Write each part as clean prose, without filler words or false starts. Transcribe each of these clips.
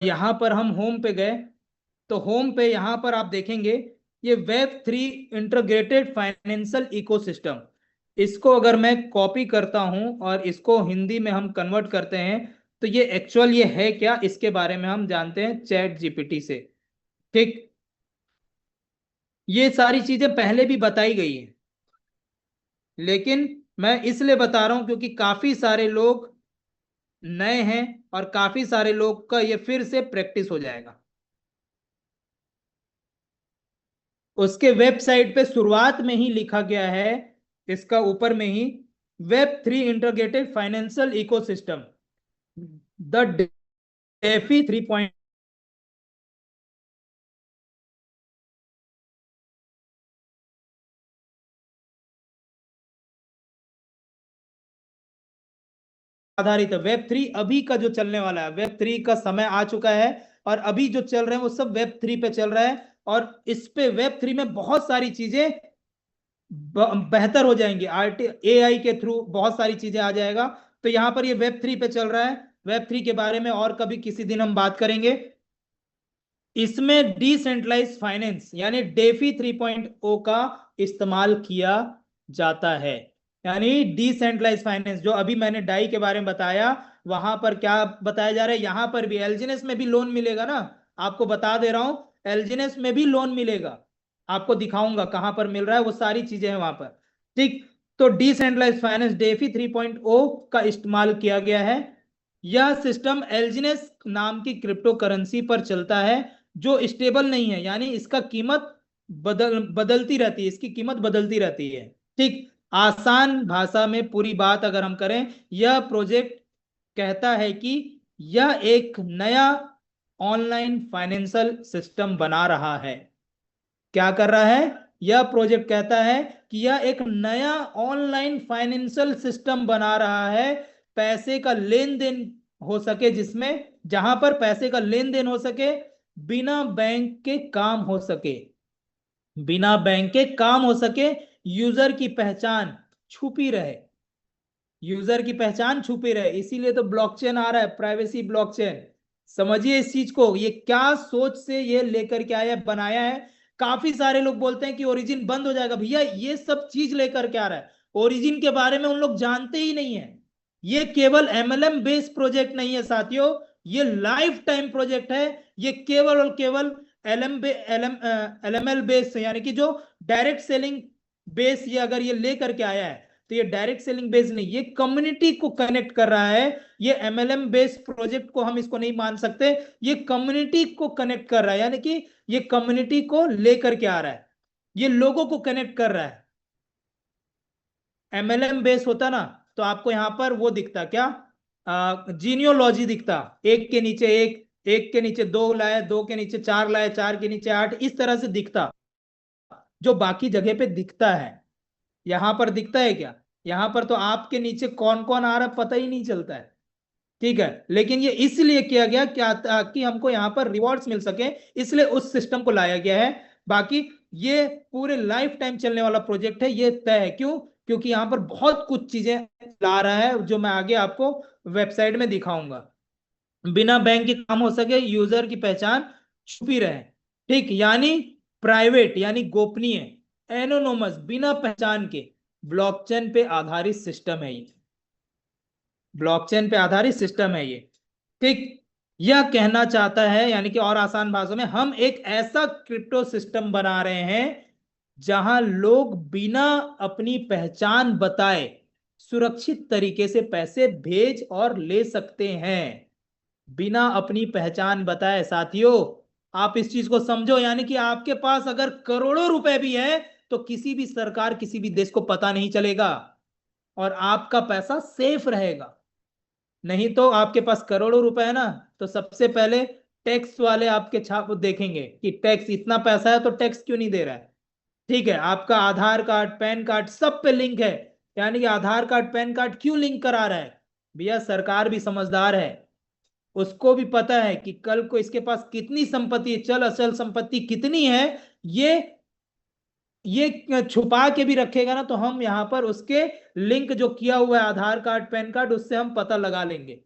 यहाँ पर हम होम पे गए, तो होम पे यहाँ पर आप देखेंगे ये वेब 3 इंटीग्रेटेड फाइनेंशियल इकोसिस्टम। इसको अगर मैं कॉपी करता हूं और इसको हिंदी में हम कन्वर्ट करते हैं, तो ये एक्चुअल ये है क्या, इसके बारे में हम जानते हैं चैट जीपीटी से। ठीक, ये सारी चीजें पहले भी बताई गई हैं, लेकिन मैं इसलिए बता रहा हूं क्योंकि काफी सारे लोग नए हैं और काफी सारे लोग का ये फिर से प्रैक्टिस हो जाएगा। उसके वेबसाइट पे शुरुआत में ही लिखा गया है, इसका ऊपर में ही, web 3 integrated financial ecosystem, the DeFi 3 आधारित है। वेब 3 अभी का जो चलने वाला है, वेब 3 का समय आ चुका है, और अभी जो चल रहे हैं वो सब वेब 3 पे चल रहा है, और इस पे वेब 3 में बहुत सारी चीजें बेहतर हो जाएंगी। AI के थ्रू बहुत सारी चीजें आ जाएगा। तो यहाँ पर ये वेब 3 पे चल रहा है। वेब 3 के बारे में और कभी किसी दिन हम बात करेंगे। इसमें डिसेंट्रलाइज फाइनेंस यानी डेफी 3.0 का इस्तेमाल किया जाता है। यानी डिसेंट्रलाइज फाइनेंस जो अभी मैंने डाई के बारे में बताया, वहां पर क्या बताया जा रहा है, यहां पर भी एलजीनेस में भी लोन मिलेगा ना। आपको बता दे रहा हूं, एलजीनेस में भी लोन मिलेगा। आपको दिखाऊंगा कहां पर मिल रहा है, वो सारी चीजें हैं वहां पर। ठीक, तो डिसेंट्रलाइज फाइनेंस डेफी 3.0 का इस्तेमाल किया गया है। यह सिस्टम एलजीनेस नाम की क्रिप्टो करेंसी पर चलता है, जो स्टेबल नहीं है, यानी इसका कीमत बदलती रहती है, इसकी कीमत बदलती रहती है। ठीक, आसान भाषा में पूरी बात अगर हम करें, यह प्रोजेक्ट कहता है कि यह एक नया ऑनलाइन फाइनेंशियल सिस्टम बना रहा है। क्या कर रहा है? यह प्रोजेक्ट कहता है कि यह एक नया ऑनलाइन फाइनेंशियल सिस्टम बना रहा है, पैसे का लेन देन हो सके, जिसमें जहां पर पैसे का लेन देन हो सके, बिना बैंक के काम हो सके, बिना बैंक के काम हो सके, यूजर की पहचान छुपी रहे, यूजर की पहचान छुपी रहे। इसीलिए तो ब्लॉकचेन आ रहा है, प्राइवेसी ब्लॉकचेन। समझिए इस चीज को, ये क्या सोच से ये लेकर के आया, बनाया है। काफी सारे लोग बोलते हैं कि ओरिजिन बंद हो जाएगा। भैया ये सब चीज लेकर के आ रहा है, ओरिजिन के बारे में उन लोग जानते ही नहीं है। ये केवल MLM बेस्ड प्रोजेक्ट नहीं है साथियों, ये लाइफ टाइम प्रोजेक्ट है। ये केवल और केवल LML बेस्ड, यानी कि जो डायरेक्ट सेलिंग बेस, ये अगर ये लेकर के आया है, तो ये डायरेक्ट सेलिंग बेस नहीं, ये कम्युनिटी को कनेक्ट कर रहा है। ये MLM बेस्ड प्रोजेक्ट को हम इसको नहीं मान सकते, ये कम्युनिटी को कनेक्ट कर रहा है, यानी कि ये कम्युनिटी को लेकर के आ रहा है, ये लोगों को कनेक्ट कर रहा है। MLM बेस होता ना, तो आपको यहां पर वो दिखता क्या, जीनियोलॉजी दिखता, एक के नीचे एक, एक के नीचे दो लाए, दो के नीचे चार लाए, चार के नीचे आठ, इस तरह से दिखता, जो बाकी जगह पे दिखता है। यहां पर दिखता है क्या? यहां पर तो आपके नीचे कौन कौन आ रहा है पता ही नहीं चलता है। ठीक है, लेकिन ये इसलिए किया गया क्या, ताकि हमको यहां पर रिवॉर्ड्स मिल सके, इसलिए उस सिस्टम को लाया गया है। बाकी ये पूरे लाइफ टाइम चलने वाला प्रोजेक्ट है, ये तय है। क्यों? क्योंकि यहां पर बहुत कुछ चीजें ला रहा है, जो मैं आगे आपको वेबसाइट में दिखाऊंगा। बिना बैंक के काम हो सके, यूजर की पहचान छुपी रहे। ठीक, यानी प्राइवेट, यानी गोपनीय, एनोनोमस, बिना पहचान के, ब्लॉकचेन पे आधारित सिस्टम है ये, ब्लॉकचेन पे आधारित सिस्टम है ये। ठीक, यह कहना चाहता है, यानी कि और आसान भाषा में, हम एक ऐसा क्रिप्टो सिस्टम बना रहे हैं जहां लोग बिना अपनी पहचान बताए सुरक्षित तरीके से पैसे भेज और ले सकते हैं। बिना अपनी पहचान बताए साथियों, आप इस चीज को समझो, यानी कि आपके पास अगर करोड़ों रुपए भी है, तो किसी भी सरकार, किसी भी देश को पता नहीं चलेगा, और आपका पैसा सेफ रहेगा। नहीं तो आपके पास करोड़ों रुपए है ना, तो सबसे पहले टैक्स वाले आपके छाप देखेंगे कि टैक्स, इतना पैसा है तो टैक्स क्यों नहीं दे रहा है। ठीक है, आपका आधार कार्ड, पैन कार्ड, सब पे लिंक है, यानी कि आधार कार्ड, पैन कार्ड क्यों लिंक करा रहा है? भैया सरकार भी समझदार है, उसको भी पता है कि कल को इसके पास कितनी संपत्ति है, चल अचल संपत्ति कितनी है, ये ये छुपा के भी रखेगा ना, तो हम यहां पर उसके लिंक जो किया हुआ है आधार कार्ड, पैन कार्ड, उससे हम पता लगा लेंगे।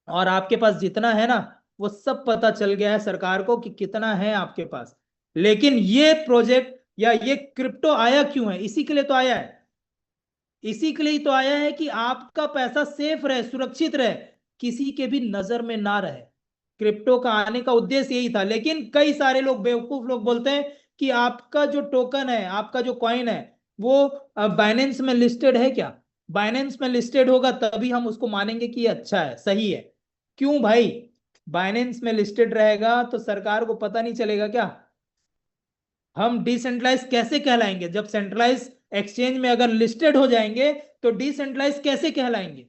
और आपके पास जितना है ना, वो सब पता चल गया है सरकार को कि कितना है आपके पास। लेकिन ये प्रोजेक्ट या ये क्रिप्टो आया क्यों है? इसी के लिए तो आया है, इसी के लिए तो आया है कि आपका पैसा सेफ रहे, सुरक्षित रहे, किसी के भी नजर में ना रहे। क्रिप्टो का आने का उद्देश्य यही था। लेकिन कई सारे लोग, बेवकूफ लोग बोलते हैं कि आपका जो टोकन है, आपका जो कॉइन है, वो बाइनेंस में लिस्टेड है क्या? बाइनेंस में लिस्टेड होगा तभी हम उसको मानेंगे कि ये अच्छा है, सही है। क्यों भाई? बाइनेंस में लिस्टेड रहेगा तो सरकार को पता नहीं चलेगा क्या? हम डिसेंट्रलाइज कैसे कहलाएंगे? जब सेंट्रलाइज एक्सचेंज में अगर लिस्टेड हो जाएंगे तो डिसेंट्रलाइज कैसे कहलाएंगे?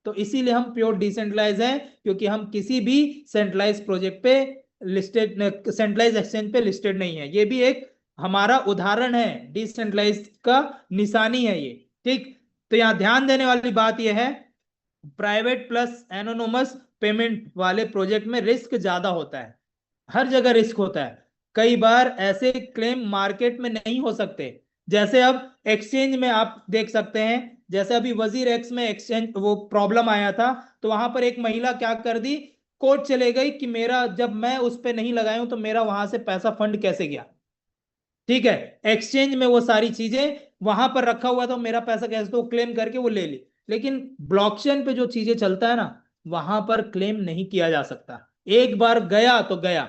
तो इसीलिए हम प्योर डिसेंट्रलाइज हैं, क्योंकि हम किसी भी सेंट्रलाइज प्रोजेक्ट पे लिस्टेड, सेंट्रलाइज एक्सचेंज पे लिस्टेड नहीं है। ये भी एक हमारा उदाहरण है, डिसेंट्रलाइज का निशानी है ये। ठीक, तो यहां ध्यान देने वाली बात यह है, प्राइवेट प्लस एनोनिमस पेमेंट वाले प्रोजेक्ट में रिस्क ज्यादा होता है। हर जगह रिस्क होता है। कई बार ऐसे क्लेम मार्केट में नहीं हो सकते। जैसे अब एक्सचेंज में आप देख सकते हैं, जैसे अभी वजीर एक्स में एक्सचेंज वो प्रॉब्लम आया था, तो वहां पर एक महिला क्या कर दी, कोर्ट चले गई कि मेरा, जब मैं उस पर नहीं लगाया हूं तो मेरा वहां से पैसा फंड कैसे गया? ठीक है, एक्सचेंज में वो सारी चीजें वहां पर रखा हुआ था, मेरा पैसा कैसे, तो क्लेम करके वो ले ली। लेकिन ब्लॉकचेन पे जो चीजें चलता है ना, वहां पर क्लेम नहीं किया जा सकता। एक बार गया तो गया।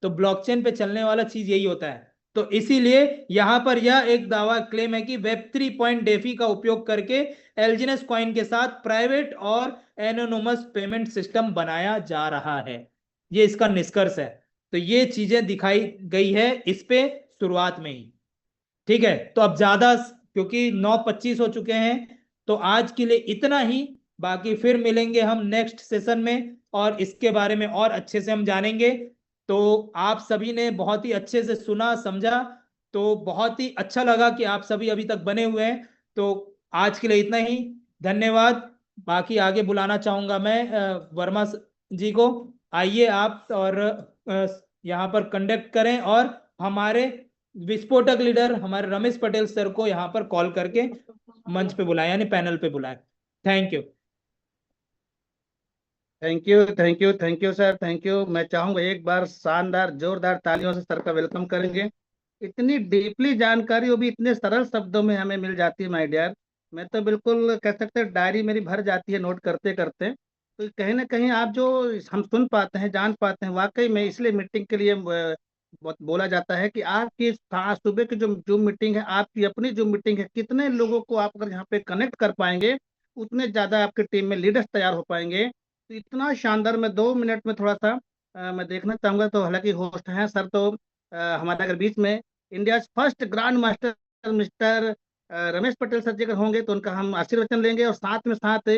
तो ब्लॉकचेन पे चलने वाला चीज यही होता है। तो इसीलिए यहां पर यह एक दावा क्लेम है कि Web3.DeFi का उपयोग करके एल्जिनस कॉइन के साथ प्राइवेट और एनोनिमस पेमेंट सिस्टम बनाया जा रहा है। ये इसका निष्कर्ष है। तो ये चीजें दिखाई गई है इस पे शुरुआत में ही। ठीक है, तो अब ज्यादा, क्योंकि 9:25 हो चुके हैं, तो आज के लिए इतना ही। बाकी फिर मिलेंगे हम नेक्स्ट सेशन में और इसके बारे में और अच्छे से हम जानेंगे। तो आप सभी ने बहुत ही अच्छे से सुना, समझा, तो बहुत ही अच्छा लगा कि आप सभी अभी तक बने हुए हैं। तो आज के लिए इतना ही, धन्यवाद। बाकी आगे बुलाना चाहूंगा मैं वर्मा जी को। आइए आप, और यहाँ पर कंडक्ट करें, और हमारे विस्फोटक लीडर हमारे रमेश पटेल सर को यहाँ पर कॉल करके मंच पे बुलाएं, यानी पैनल पे बुलाएं। Thank you. Thank you, thank you, thank you sir, thank you. मैं चाहूंगा एक बार शानदार जोरदार तालियों से सर का वेलकम करेंगे। इतनी डीपली जानकारी, वो भी इतने सरल शब्दों में हमें मिल जाती है माय डियर। मैं तो बिल्कुल कह सकते हैं डायरी मेरी भर जाती है नोट करते करते। तो कहीं ना कहीं आप जो हम सुन पाते हैं, जान पाते हैं, वाकई में इसलिए मीटिंग के लिए बहुत बोला जाता है कि आपकी आज सुबह की जो जूम मीटिंग है, आपकी अपनी जूम मीटिंग है, कितने लोगों को आप अगर यहाँ पे कनेक्ट कर पाएंगे, उतने ज्यादा आपकी टीम में लीडर्स तैयार हो पाएंगे। तो इतना शानदार, मैं 2 मिनट में थोड़ा सा मैं देखना चाहूंगा। तो हालांकि होस्ट हैं सर, तो हमारे अगर बीच में India first grand master mister Ramesh Patel sir ji अगर होंगे तो उनका हम आशीर्वचन लेंगे, और साथ में साथ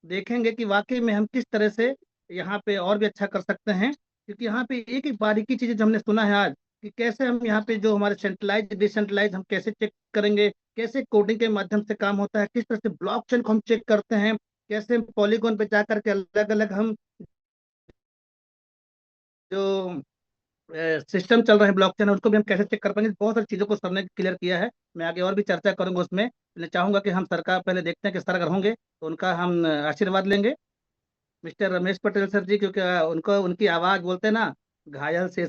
देखेंगे कि वाकई में हम किस तरह से यहाँ पे और भी अच्छा कर सकते हैं। क्योंकि यहाँ पे एक एक बारीकी चीजें जो हमने सुना है आज, कि कैसे हम यहाँ पे जो हमारे सेंट्रलाइज डिसेंट्रलाइज हम कैसे चेक करेंगे, कैसे कोडिंग के माध्यम से काम होता है, किस तरह से ब्लॉकचेन को हम चेक करते हैं, कैसे पॉलीगॉन पे जा करके अलग अलग हम जो सिस्टम चल रहे हैं ब्लॉकचेन है उसको भी हम कैसे चेक कर पाएंगे। बहुत सारी चीजों को सर ने क्लियर किया है। मैं आगे और भी चर्चा करूंगा उसमें। मैं चाहूंगा कि हम सर का पहले देखते हैं कि सर अगर होंगे तो उनका हम आशीर्वाद लेंगे। मिस्टर रमेश पटेल सर जी, क्योंकि उनको उनकी आवाज बोलते हैं ना, घायल से